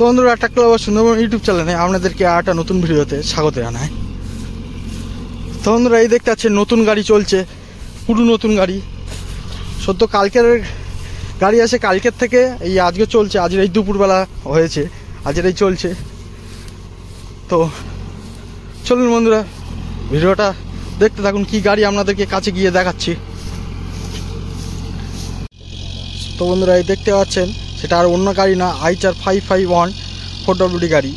তো বন্ধুরা, একটা ক্লাব সুন্দরবন ইউটিউব চ্যানেলে আপনাদেরকে একটা নতুন ভিডিওতে স্বাগত জানাই। তো বন্ধুরা, এই দেখতে পাচ্ছেন নতুন গাড়ি চলছে, পুরো নতুন গাড়ি। সদ্য কালকের গাড়ি আসে, কালকের থেকে এই আজকে চলছে, আজকের এই দুপুরবেলা হয়েছে, আজকের এই চলছে। তো চলুন বন্ধুরা, ভিডিওটা দেখতে থাকুন, কি গাড়ি আপনাদেরকে কাছে গিয়ে দেখাচ্ছি। তো বন্ধুরা, এই দেখতে পাচ্ছেন সেটা আর অন্য গাড়ি না, আইচার 551 4WD গাড়ি,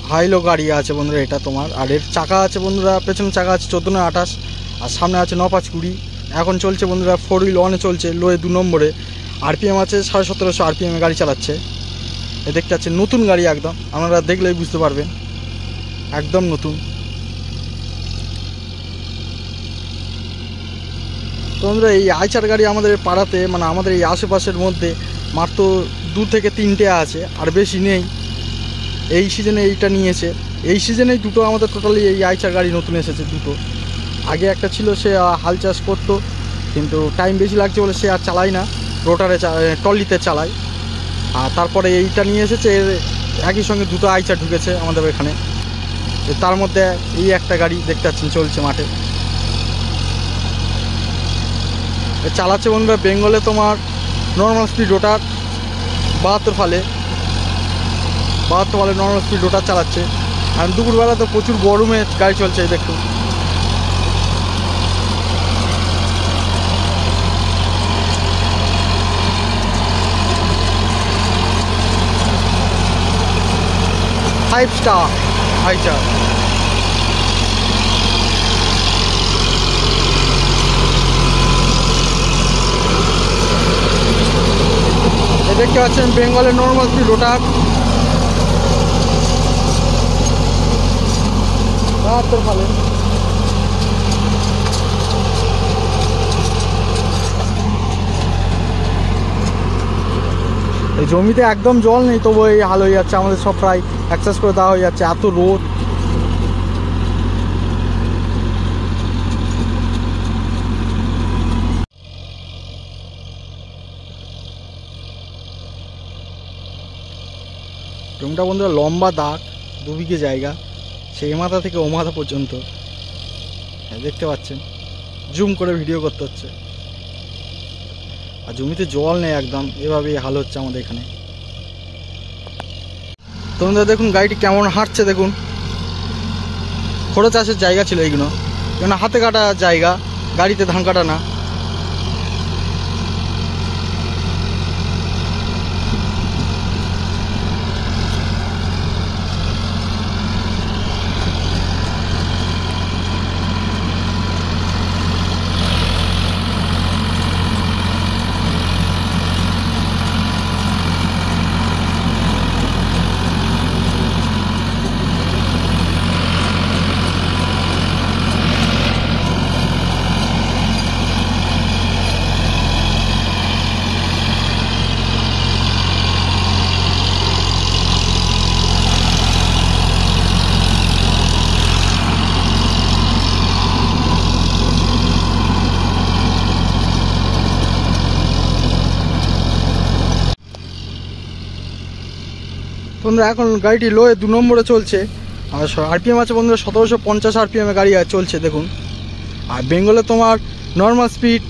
হাইলো গাড়ি আছে বন্ধুরা এটা তোমার। আর এর চাকা আছে বন্ধুরা, পেছনে চাকা আছে 14/28, আর সামনে আছে 9/5-20। এখন চলছে বন্ধুরা 4-wheel-1-এ চলছে, লোয়ে 2 নম্বরে। আরপিএম আছে 1750 আরপিএমে গাড়ি চালাচ্ছে। এ দেখতে পাচ্ছেন নতুন গাড়ি, একদম আপনারা দেখলেই বুঝতে পারবেন, একদম নতুন। তো বন্ধুরা, এই আইচার গাড়ি আমাদের পাড়াতে, মানে আমাদের এই আশেপাশের মধ্যে মাত্র 2 থেকে 3টে আছে, আর বেশি নেই। এই সিজনে এইটা নিয়েছে, এই সিজনেই দুটো আমাদের টোটালি এই আইচার গাড়ি নতুন এসেছে, দুটো। আগে একটা ছিল, সে হাল চাষ করতো, কিন্তু টাইম বেশি লাগছে বলে সে আর চালায় না, রোটারে ট্রলিতে চালায়। আর তারপরে এইটা নিয়ে এসেছে, একই সঙ্গে দুটো আইচার ঢুকেছে আমাদের এখানে। তার মধ্যে এই একটা গাড়ি দেখতে পাচ্ছেন চলছে মাঠে, চালাচ্ছে বন্ধুরা। বেঙ্গলে তোমার নর্মাল স্পিড রোটার 72 ফালে নর্মাল স্পিড রোটার চালাচ্ছে। আর দুপুরবেলা তো প্রচুর গরমে গাড়ি চলছে, এই দেখুন। Five star Eicher. দেখতে পাচ্ছেন বেঙ্গলের নর্মাল স্পিড রোটার 72 ফালে। এই জমিতে একদম জল নেই, তবু এই হাল হয়ে যাচ্ছে, আমাদের সব প্রায় অ্যাক্সেস করে দেওয়া হয়ে যাচ্ছে, এত রোদ। জমিটা বন্ধুরা লম্বা দাগ, 2 বিঘে জায়গা, সেই মাথা থেকে ও মাথা পর্যন্ত দেখতে পাচ্ছেন। জুম করে ভিডিও করতে হচ্ছে, আর জমিতে জল নেই একদম, এভাবেই হাল হচ্ছে আমাদের এখানে। তোমরা দেখুন গাড়িটি কেমন হাঁটছে, দেখুন। খোড়ো চাষের জায়গা ছিল এইগুলো, কেন হাতে কাটা জায়গা, গাড়িতে ধান কাটা না। বন্ধুরা, এখন গাড়িটি লোয়ে 2 নম্বরে চলছে, আর আরপিএম আছে বন্ধুরা 1750 আরপিএমে গাড়ি চলছে, দেখুন। আর বেঙ্গলে তোমার নর্মাল স্পিড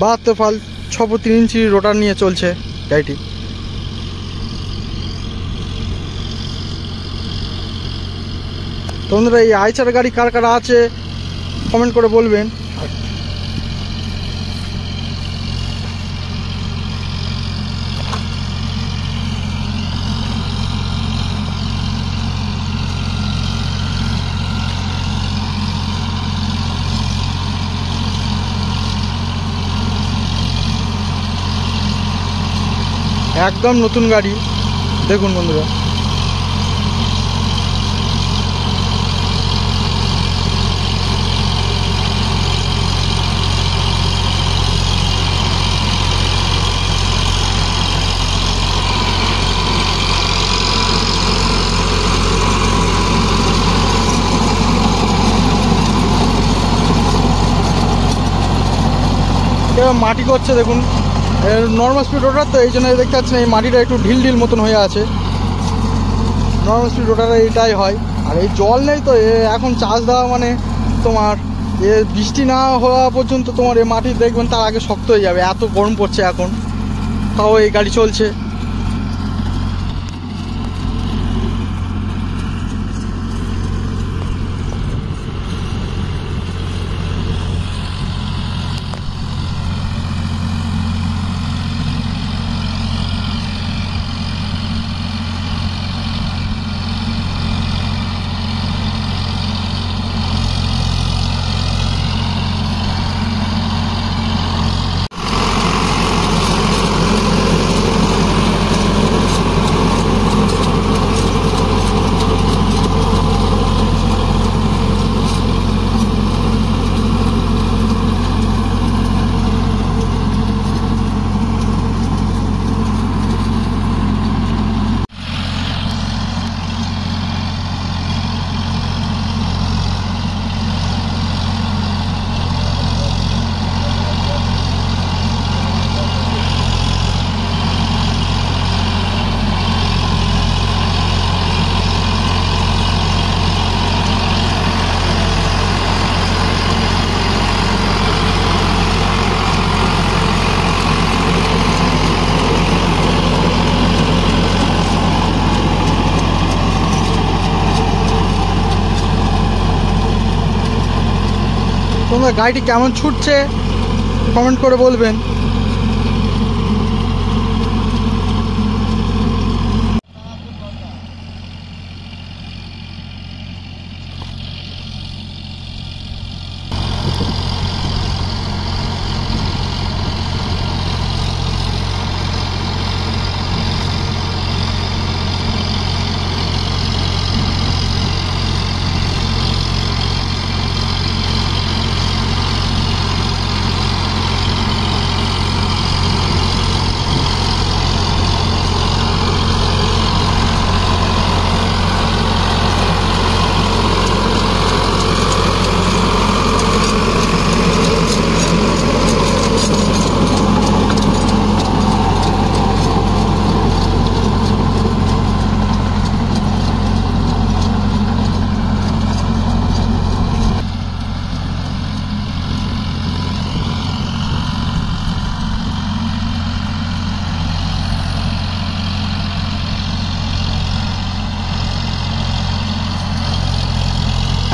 72 ফাল 6.3 ইঞ্চি রোটার নিয়ে চলছে গাড়িটি। তো বন্ধুরা, এই আইচার গাড়ি কার কার আছে কমেন্ট করে বলবেন। একদম নতুন গাড়ি, দেখুন বন্ধুরা। মাটি করছে দেখুন, নর্মাল স্পিড রোটার তো, এই জন্য দেখতে পাচ্ছেন এই মাটিটা একটু ঢিল ঢিল মতন হয়ে আছে। নর্মাল স্পিড রোটারে এটাই হয়। আর এই জল নেই তো এখন চার্জ দেওয়া মানে তোমার বৃষ্টি না হওয়া পর্যন্ত তোমার এই মাটি দেখবেন তার আগে শক্ত হয়ে যাবে, এত গরম পড়ছে এখন, তাও এই গাড়ি চলছে। তোমরা গাড়িটি কেমন ছুটছে কমেন্ট করে বলবেন।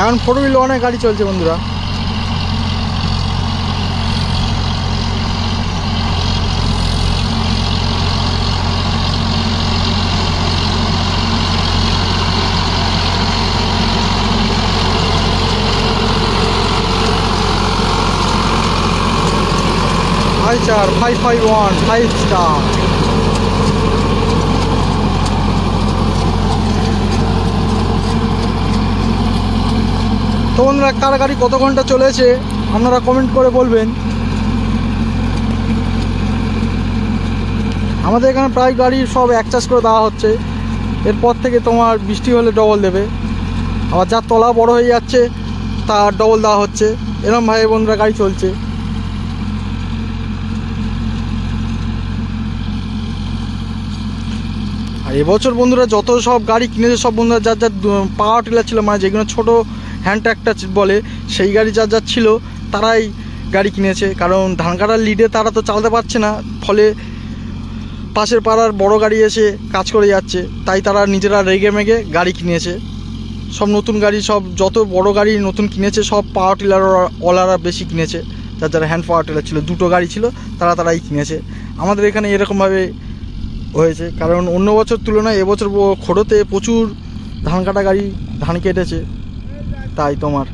এখন 4x1 গাড়ি চলছে বন্ধুরা। Eicher 551 5 star। তো বন্ধুরা কার গাড়ি কত ঘন্টা চলেছে আপনারা কমেন্ট করে বলবেন। আমাদের এখানে প্রায় গাড়ি সব একচার্জ করে দেওয়া হচ্ছে, এরপর থেকে তোমার বৃষ্টি হলে ডবল দেবে, আবার যার তলা বড় হয়ে যাচ্ছে তার ডবল দেওয়া হচ্ছে, এরকমভাবে বন্ধুরা গাড়ি চলছে। আর এবছর বন্ধুরা যত সব গাড়ি কিনেছে সব বন্ধুরা যার যার পাওয়ার টিলার ছিল, মানে যেগুলো ছোটো হ্যান্ড ট্র্যাক্টর বলে সেই গাড়ি যার যার ছিল তারাই গাড়ি কিনেছে, কারণ ধান কাটার লিডে তারা তো চালাতে পারছে না, ফলে পাশের পাড়ার বড় গাড়ি এসে কাজ করে যাচ্ছে, তাই তারা নিজেরা রেগে মেগে গাড়ি কিনেছে। সব নতুন গাড়ি, সব যত বড় গাড়ি নতুন কিনেছে সব পাওয়ার টিলার ওলারা বেশি কিনেছে, যার যারা হ্যান্ড পাওয়ার টিলার ছিল, দুটো গাড়ি ছিল তারাই কিনেছে। আমাদের এখানে এরকমভাবে হয়েছে, কারণ অন্য বছর তুলনায় এবছর খোড়োতে প্রচুর ধান কাটা গাড়ি ধান কেটেছে, তাই তোমার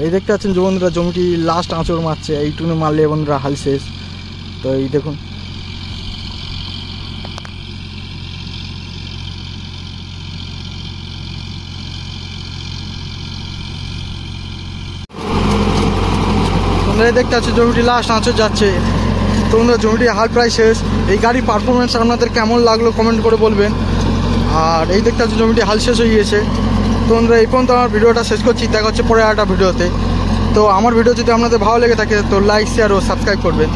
এই দেখতে পাচ্ছেন যে বন্ধুরা জমিটি লাস্ট আঁচড় মারছে, এইটুকু মারলে বন্ধুরা হাল শেষ। তো এই দেখুন তোমরা দেখতে পাচ্ছ জমিটি লাস্ট আঁচড় যাচ্ছে। তোমরা জমিটি হাল প্রায় শেষ। এই গাড়ির পারফরমেন্স আপনাদের কেমন লাগলো কমেন্ট করে বলবেন। আর এই দেখতে পাচ্ছ জমিটি হাল শেষ হয়ে গিয়েছে। তোমরা এই পর্যন্ত আমার ভিডিওটা শেষ করছি, দেখা হচ্ছে পরে একটা ভিডিওতে। তো আমার ভিডিও যদি আপনাদের ভালো লেগে থাকে তো লাইক শেয়ার ও সাবস্ক্রাইব করবেন।